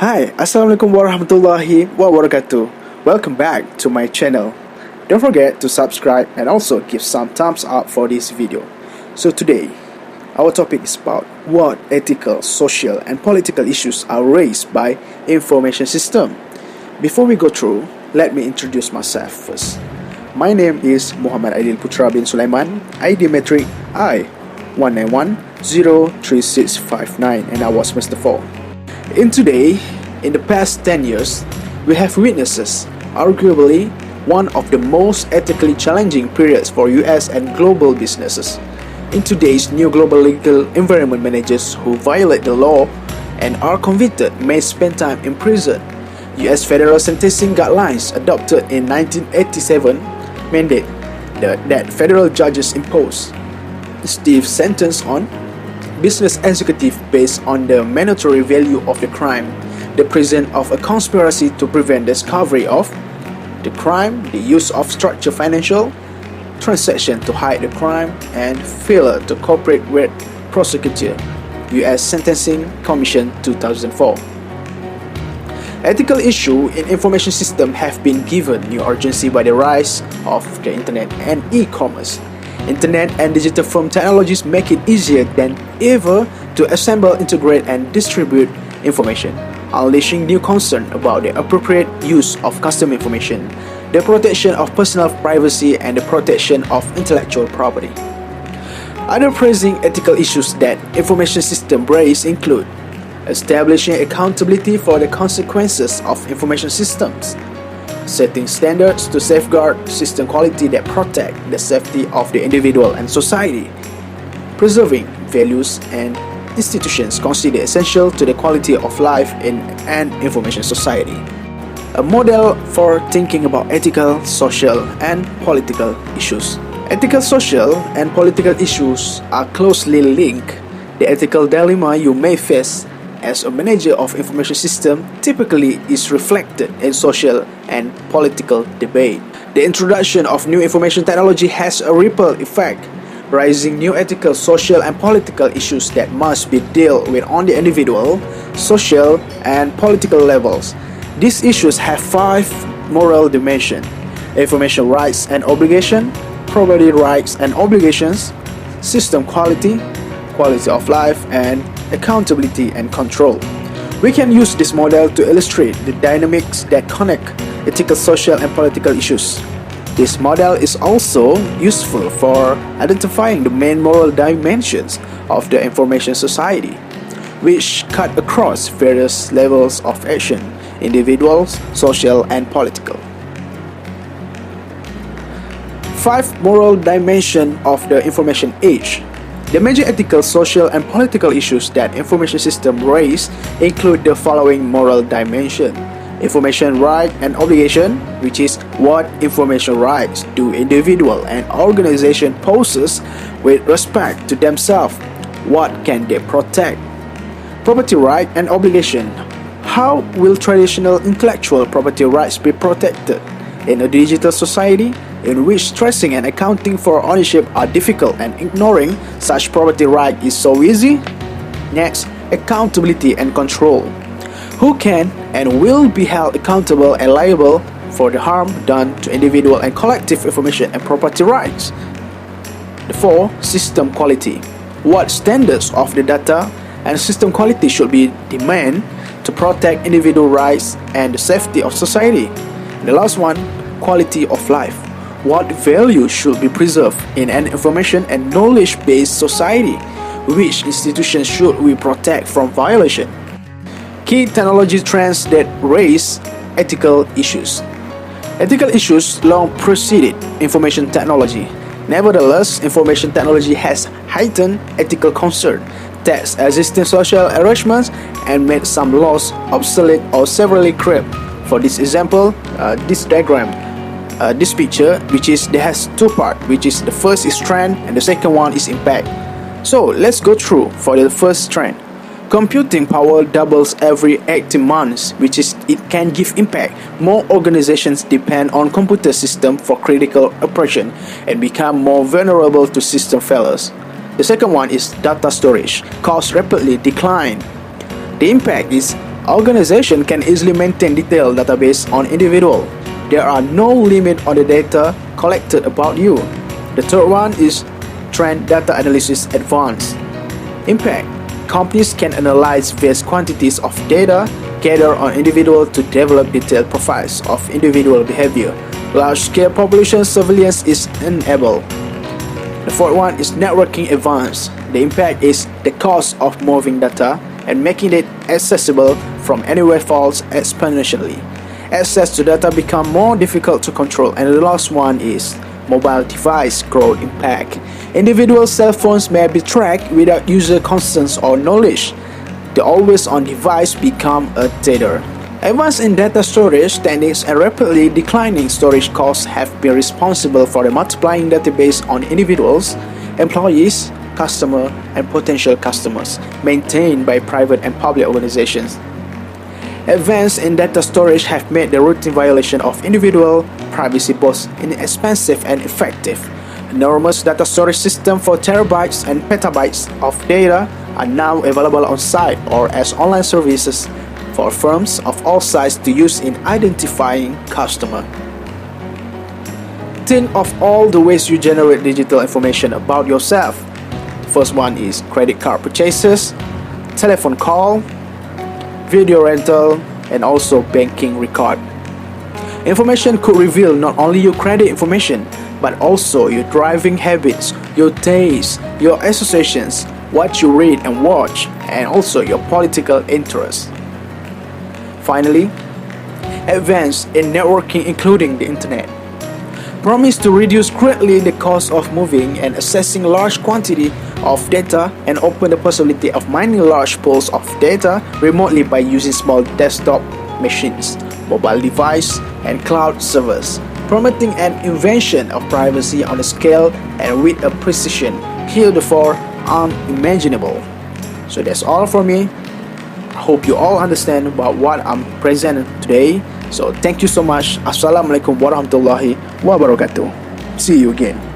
Hi, Assalamualaikum warahmatullahi wabarakatuh. Welcome back to my channel. Don't forget to subscribe and also give some thumbs up for this video. So today, our topic is about what ethical, social and political issues are raised by information system. Before we go through, let me introduce myself first. My name is Aiedil Putera bin Sulaiman, ID metric I19103659, and I was Mr. 4. In the past 10 years, we have witnessed arguably one of the most ethically challenging periods for US and global businesses. In today's new global legal environment, managers who violate the law and are convicted may spend time in prison. US federal sentencing guidelines adopted in 1987 mandate that federal judges impose stiff sentence on business executive based on the monetary value of the crime, the presence of a conspiracy to prevent discovery of the crime, the use of structured financial transaction to hide the crime, and failure to cooperate with prosecutor. U.S. Sentencing Commission 2004. Ethical issues in information system have been given new urgency by the rise of the internet and e-commerce. Internet and digital firm technologies make it easier than ever to assemble, integrate, and distribute information, unleashing new concern about the appropriate use of customer information, the protection of personal privacy, and the protection of intellectual property. Other pressing ethical issues that information systems raise include establishing accountability for the consequences of information systems, setting standards to safeguard system quality that protect the safety of the individual and society, preserving values and institutions considered essential to the quality of life in an information society. A model for thinking about ethical, social, and political issues. Ethical, social, and political issues are closely linked. The ethical dilemma you may face as a manager of information system typically is reflected in social and political debate. The introduction of new information technology has a ripple effect, raising new ethical, social, and political issues that must be dealt with on the individual, social, and political levels. These issues have 5 moral dimensions: information rights and obligation, property rights and obligations, system quality, quality of life, and accountability and control. We can use this model to illustrate the dynamics that connect ethical, social, and political issues. This model is also useful for identifying the main moral dimensions of the information society, which cut across various levels of action, individuals, social, and political. 5 moral dimensions of the information age. The major ethical, social, and political issues that information systems raise include the following moral dimension: information right and obligation, which is what information rights do individual and organization possess with respect to themselves, what can they protect. Property right and obligation, how will traditional intellectual property rights be protected in a digital society in which tracing and accounting for ownership are difficult and ignoring such property right is so easy? Next, accountability and control. Who can and will be held accountable and liable for the harm done to individual and collective information and property rights? The 4. System quality. What standards of the data and system quality should be demanded to protect individual rights and the safety of society? And the last one, quality of life. What values should be preserved in an information and knowledge-based society? Which institutions should we protect from violation? Key technology trends that raise ethical issues. Ethical issues long preceded information technology. Nevertheless, information technology has heightened ethical concern, taxed existing social arrangements, and made some laws obsolete or severely corrupt. For this example, this diagram, this picture, which is there has 2 parts, which is the first is trend and the second one is impact. So let's go through for the first trend. Computing power doubles every 18 months, which is it can give impact. More organizations depend on computer system for critical operation and become more vulnerable to system failures. The second one is data storage, costs rapidly decline. The impact is Organization can easily maintain detailed database on individual. There are no limit on the data collected about you. The third one is trend data analysis advanced. Impact. Companies can analyze vast quantities of data gathered on individuals to develop detailed profiles of individual behavior. Large-scale population surveillance is enabled. The fourth one is networking advanced. The impact is the cost of moving data and making it accessible from anywhere falls exponentially. Access to data become more difficult to control. And the last one is mobile device growth impact. Individual cell phones may be tracked without user consent or knowledge. The always-on device become a tether. Advances in data storage techniques and rapidly declining storage costs have been responsible for the multiplying database on individuals, employees, customers, and potential customers maintained by private and public organizations. Advances in data storage have made the routine violation of individual privacy both inexpensive and effective. Enormous data storage systems for terabytes and petabytes of data are now available on site or as online services for firms of all sizes to use in identifying customers. Think of all the ways you generate digital information about yourself. First one is credit card purchases, telephone call, video rental, and also banking record. Information could reveal not only your credit information, but also your driving habits, your tastes, your associations, what you read and watch, and also your political interests. Finally, advance in networking including the internet. Promise to reduce greatly the cost of moving and accessing large quantity of data and open the possibility of mining large pools of data remotely by using small desktop machines, mobile device, and cloud servers, promoting an invention of privacy on a scale and with a precision heretofore unimaginable. So that's all for me. I hope you all understand about what I'm presenting today. So thank you so much. Assalamualaikum warahmatullahi wabarakatuh. See you again.